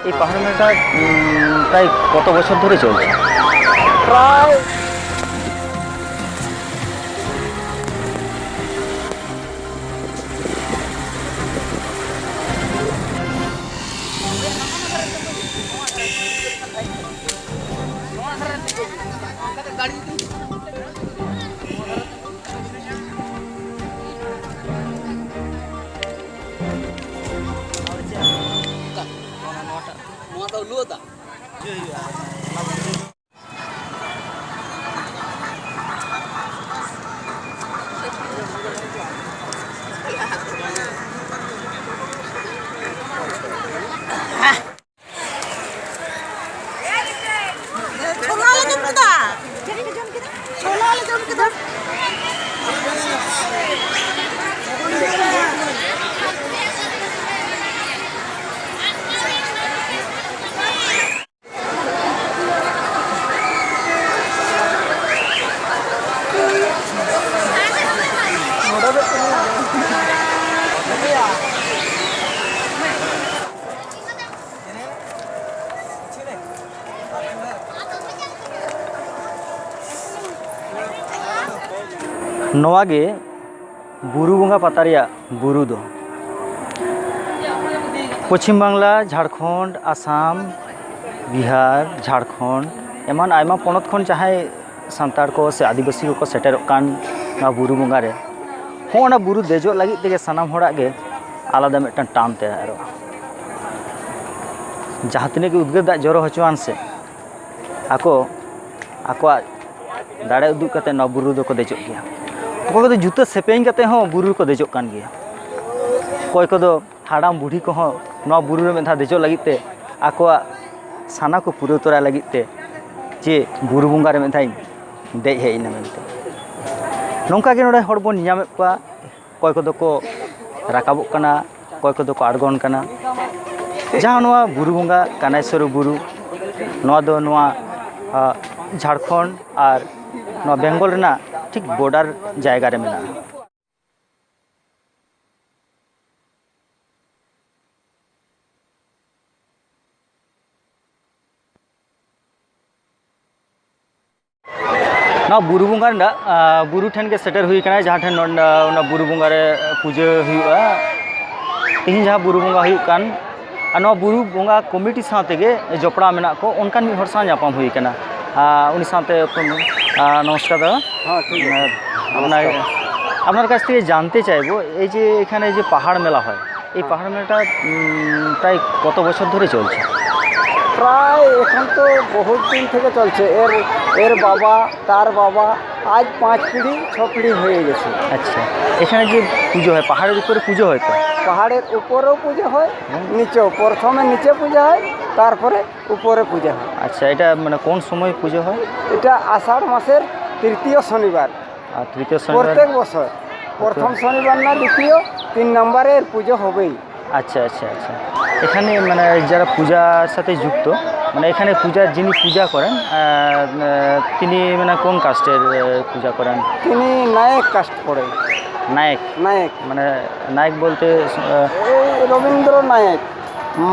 এই পাহাড় মেলাটা প্রায় কত বছর ধরে চলছে? প্রায় ᱱᱚᱣᱟ ᱜᱮ ᱵᱩᱨᱩ ᱵᱚᱸᱜᱟ ᱯᱟᱛᱟ ᱨᱮᱭᱟᱜ ᱵᱩᱨᱩ ᱫᱚ ᱯᱚᱪᱷᱤᱢ ᱵᱟᱝᱞᱟ, ᱡᱷᱟᱲᱠᱷᱚᱸᱰ, ᱟᱥᱟᱢ, ᱵᱤᱦᱟᱨ, ᱡᱷᱟᱲᱠᱷᱚᱸᱰ ᱮᱢᱟᱱ ᱟᱭᱢᱟ ᱯᱚᱱᱚᱛ ᱠᱷᱚᱱ ᱡᱟᱦᱟᱸᱭ ᱥᱟᱱᱛᱟᱲ ᱠᱚ ᱥᱮ ᱟᱹᱫᱤᱵᱟᱹᱥᱤ ᱠᱚᱠᱚ ᱥᱮᱴᱮᱨᱚᱜ ᱠᱟᱱ ᱱᱚᱣᱟ ᱵᱩᱨᱩ ᱵᱚᱸᱜᱟ ᱨᱮ ᱦᱚᱸ ᱚᱱᱟ ᱵᱩᱨᱩ ᱫᱮᱡᱚᱜ ᱞᱟᱹᱜᱤᱫ ᱛᱮᱜᱮ ᱥᱟᱱᱟᱢ ᱦᱚᱲᱟᱜ ᱜᱮ ᱟᱞᱟᱫᱟ ᱢᱤᱫᱴᱟᱝ ᱴᱟᱱ ᱛᱮᱭᱟᱨᱚᱜᱼᱟ। ᱡᱟᱦᱟᱸ ᱛᱤᱱᱟᱹᱜ ᱜᱮ ᱩᱫᱽᱜᱟᱹᱨ ᱫᱟᱜ ᱡᱚᱨᱚ ᱦᱚᱪᱚᱣᱟᱱ ᱥᱮ ᱟᱠᱚᱣᱟᱜ ᱫᱟᱲᱮ ᱩᱫᱩᱜ ᱠᱟᱛᱮ ᱱᱚᱣᱟ ᱵᱩᱨᱩ ᱫᱚᱠᱚ ᱫᱮᱡᱚᱜ ᱜᱮᱭᱟ। ᱚᱠᱚᱭ ᱠᱚᱫᱚ ᱡᱩᱛᱟᱹ ᱥᱮᱯᱮᱧ ᱠᱟᱛᱮ ᱦᱚᱸ ᱵᱩᱨᱩ ᱨᱮᱠᱚ ᱫᱮᱡᱚᱜ ᱠᱟᱱ ᱜᱮᱭᱟ। ᱚᱠᱚᱭ ᱠᱚᱫᱚ ᱦᱟᱲᱟᱢ ᱵᱩᱲᱦᱤ ᱠᱚᱦᱚᱸ ᱱᱚᱣᱟ ᱵᱩᱨᱩ ᱨᱮ ᱢᱤᱫ ᱫᱷᱟᱣ ᱫᱮᱡᱚᱜ ᱞᱟᱹᱜᱤᱫ ᱛᱮ ᱟᱠᱚᱣᱟᱜ ᱥᱟᱱᱟ ᱠᱚ ᱯᱩᱨᱟᱹᱣ ᱛᱚᱨᱟᱭ ᱞᱟᱹᱜᱤᱫ ᱛᱮ ᱡᱮ ᱵᱩᱨᱩ ᱵᱚᱸᱜᱟ ᱨᱮ ᱢᱤᱫ ᱫᱷᱟᱣ ᱤᱧ ᱫᱮᱡ ᱦᱮᱡ ᱮᱱᱟ ᱢᱮᱱᱛᱮ। ᱱᱚᱝᱠᱟ ᱜᱮ ᱱᱚᱰᱮ ᱦᱚᱲ ᱵᱚᱱ ᱧᱟᱢᱮᱫ ᱠᱚᱣᱟ। ᱚᱠᱚᱭ ᱠᱚᱫᱚ ᱠᱚ ᱨᱟᱠᱟᱵᱚᱜ ᱠᱟᱱᱟ, ᱚᱠᱚᱭ ᱠᱚᱫᱚ ᱠᱚ ᱟᱬᱜᱚᱱ ᱠᱟᱱᱟ। ᱡᱟᱦᱟᱸ ᱱᱚᱣᱟ ᱵᱩᱨᱩ ᱵᱚᱸᱜᱟ ᱠᱟᱱᱟᱭᱥᱚᱨ ᱵᱩᱨᱩ ᱱᱚᱣᱟ ᱫᱚ ᱱᱚᱣᱟ ঝাড়খণ্ড আর নওয়া বেঙ্গল রেনাᱜ ঠিক বর্ডার জায়গা রে মেনাᱜᱼᱟ। नवा बुरु बोंगा रेनाᱜ बुरु ठेन के सेटर हुई कना जहाँ ठेन ना बुरु बोंगा रे पूजा हुआ तीन जहाँ बुरु बोंगा हुई कान नवा बुरु बोंगा कमिटी साथे गे जपड़ा मेना को उनकान मिद हर सा ᱧᱟᱯᱟᱢ हुई कना उनी साथे नमस्कार दादा। हाँ ठीक है। আপনার কাছ থেকে জানতে চাইবো এই যে এখানে যে পাহাড় মেলা হয় এই পাহাড় মেলাটা প্রায় কত বছর ধরে চলছে? প্রায় এখন তো বহুত দিন থেকে চলছে। এর বাবা, তার বাবা, আজ 5 পিঢ়ি 6 পিঢ়ি হয়ে গেছে। আচ্ছা, এখানে যে পুজো হয় পাহাড়ের উপরে পুজো হয় তো? পাহাড়ের উপরেও পুজো হয়, নিচেও। প্রথমে নিচে পূজা হয়, তারপরে উপরে পূজা হয়। আচ্ছা, এটা মানে কোন সময় পুজো হয়? এটা আষাঢ় মাসের তৃতীয় শনিবার। আর তৃতীয় শনিবার প্রত্যেক বছর প্রথম শনিবার না দ্বিতীয়, 3 নম্বরে পুজো হবেই। আচ্ছা আচ্ছা আচ্ছা, এখানে মানে যারা পূজার সাথে যুক্ত মানে এখানে পূজার যিনি পূজা করেন তিনি মানে কোন কাস্টের পূজা করেন? তিনি নায়ক কাস্ট পড়ে। নায়ক? নায়ক মানে নায়ক বলতে রবীন্দ্র নায়ক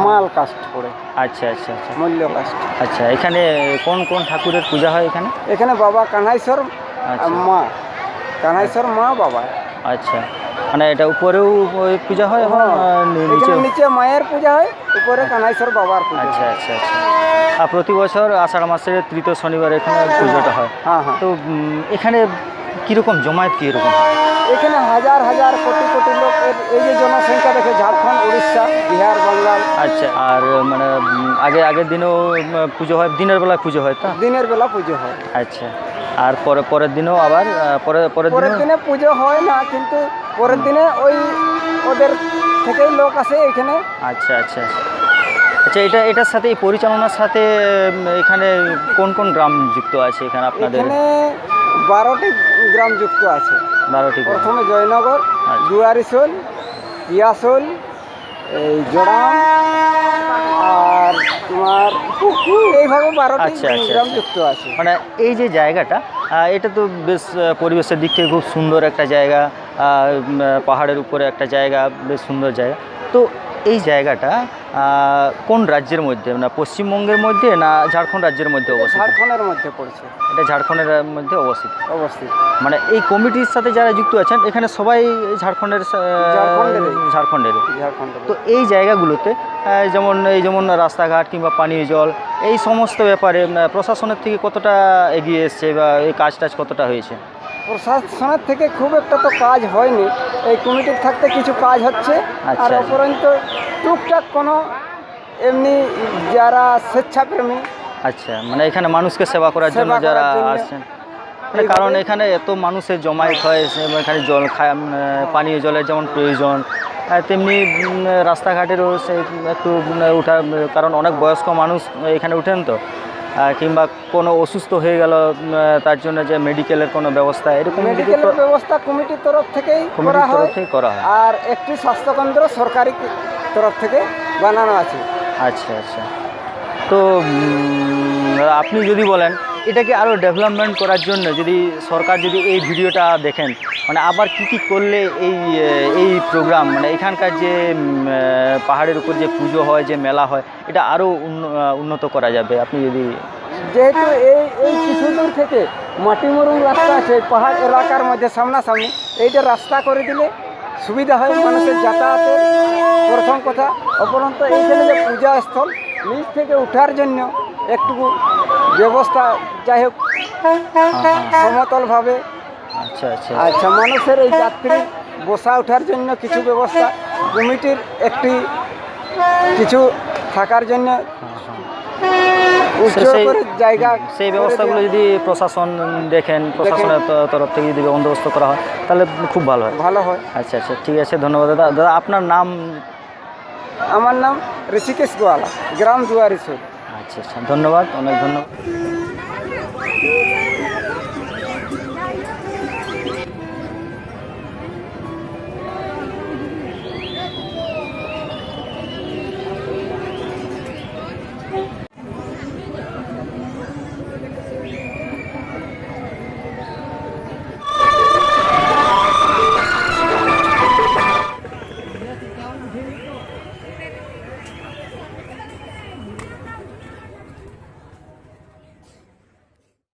মাল কাস্ট পড়ে। আচ্ছা আচ্ছা আচ্ছা, মূল্য কাস্ট। আচ্ছা, এখানে কোন কোন ঠাকুরের পূজা হয় এখানে? এখানে বাবা কানাইশ্বর, মা কানাইশ্বর, মা বাবা। আচ্ছা, মানে এটা উপরেও পূজা হয় এবং নিচে মায়ের পূজা হয়, উপরে কানাইশ্বর বাবার পূজা। আচ্ছা আচ্ছা আচ্ছা, আর প্রতি বছর আষাঢ় মাসের তৃতীয় শনিবার এখানে পুজোটা হয়। হ্যাঁ হ্যাঁ। তো এখানে কীরকম জমায়েত কীরকম হয়? এখানে হাজার হাজার কোটি কোটি লোক। এই যে জনসংখ্যা দেখে ঝাড়খণ্ড, উড়িষ্যা, বিহার, বাংলার। আচ্ছা, আর মানে আগের দিনও পুজো হয়? দিনের বেলা পুজো হয় তো? দিনের বেলা পুজো হয়। আচ্ছা, আর পরের দিনও আবার পরের দিনে পুজো হয় না, কিন্তু পরের দিনে ওই ওদের থেকেই লোক আসে এখানে। আচ্ছা আচ্ছা আচ্ছা আচ্ছা, এটার সাথে এই পরিচালনার সাথে এখানে কোন কোন গ্রাম যুক্ত আছে এখানে আপনাদের? এখানে 12টি গ্রাম যুক্ত আছে। 12টি? প্রথমে জয়নগর, দুয়ারিশোল, পিয়াশোল, এই জোড়াম, আর তোমার এইভাবে 12টি গ্রাম যুক্ত আছে। মানে এই যে জায়গাটা এটা তো বেশ পরিবেশের দিক থেকে খুব সুন্দর একটা জায়গা, পাহাড়ের উপরে একটা জায়গা, বেশ সুন্দর জায়গা। তো এই জায়গাটা কোন রাজ্যের মধ্যে, না পশ্চিমবঙ্গের মধ্যে না ঝাড়খণ্ড রাজ্যের মধ্যে অবস্থিত? ঝাড়খণ্ডের মধ্যে পড়ছে, এটা ঝাড়খণ্ডের মধ্যে অবস্থিত। অবস্থিত। মানে এই কমিটির সাথে যারা যুক্ত আছেন এখানে সবাই ঝাড়খণ্ডের ঝাড়খণ্ডের। তো এই জায়গাগুলোতে যেমন রাস্তাঘাট কিংবা পানীয় জল এই সমস্ত ব্যাপারে প্রশাসনের থেকে কতটা এগিয়ে এসছে বা এই কাজ টাজ কতটা হয়েছে? প্রশাসনের থেকে খুব একটা তো কাজ হয়নি, এই কমিটির থাকতে কিছু কাজ হচ্ছে। আচ্ছা, আর আচ্ছা। অপরন্ত টুকটাক কোনো এমনি যারা স্বেচ্ছাপ্রেমী, আচ্ছা, মানে এখানে মানুষকে সেবা করার জন্য সেবা করার যারা জন্য আসছেন, মানে কারণ এখানে এত মানুষের জমায়েত হয়, এখানে জল খায়, পানীয় জলের যেমন প্রয়োজন, তেমনি রাস্তাঘাটেরও সে একটু উঠা, কারণ অনেক বয়স্ক মানুষ এখানে উঠেন তো, কিংবা কোনো অসুস্থ হয়ে গেল তার জন্য যে মেডিকেলের কোনো ব্যবস্থা এরকম যদি মেডিকেলের ব্যবস্থা কমিটির তরফ থেকেই করা কমিটির হয়। তরফ থেকে করা হয়। আর একটি স্বাস্থ্যকেন্দ্র সরকারি তরফ থেকে বানানো আছে। আচ্ছা আচ্ছা। তো আপনি যদি বলেন এটাকে আরও ডেভেলপমেন্ট করার জন্য যদি সরকার যদি এই ভিডিওটা দেখেন, মানে আবার কি করলে এই প্রোগ্রাম, মানে এখানকার যে পাহাড়ের উপর যে পুজো হয়, যে মেলা হয়, এটা আরও উন্নত করা যাবে? আপনি যদি যেহেতু এই কিছু দূর থেকে মাটিমরুম রাস্তা আছে পাহাড় এলাকার মধ্যে সামনাসামনি, এইটা রাস্তা করে দিলে সুবিধা হয় মানুষের যাতায়াতের, প্রথম কথা। অপরন্ত এইখানে যে পূজা স্থল, নিচ থেকে ওঠার জন্য একটু ব্যবস্থা যাই হোক সমতলভাবে। আচ্ছা আচ্ছা আচ্ছা, মানুষের এই যাত্রী বসা ওঠার জন্য কিছু ব্যবস্থা, কমিটির একটি কিছু থাকার জন্য উচ্চ করে জায়গা, সেই ব্যবস্থাগুলো যদি প্রশাসন দেখেন, প্রশাসনের তরফ থেকে যদি বন্দোবস্ত করা হয় তাহলে খুব ভালো হয়। ভালো হয়। আচ্ছা আচ্ছা, ঠিক আছে, ধন্যবাদ দাদা। দাদা আপনার নাম? আমার নাম ঋষিকেশ গোয়ালা, গ্রাম দুয়ারিসুর। আচ্ছা আচ্ছা, ধন্যবাদ, অনেক ধন্যবাদ।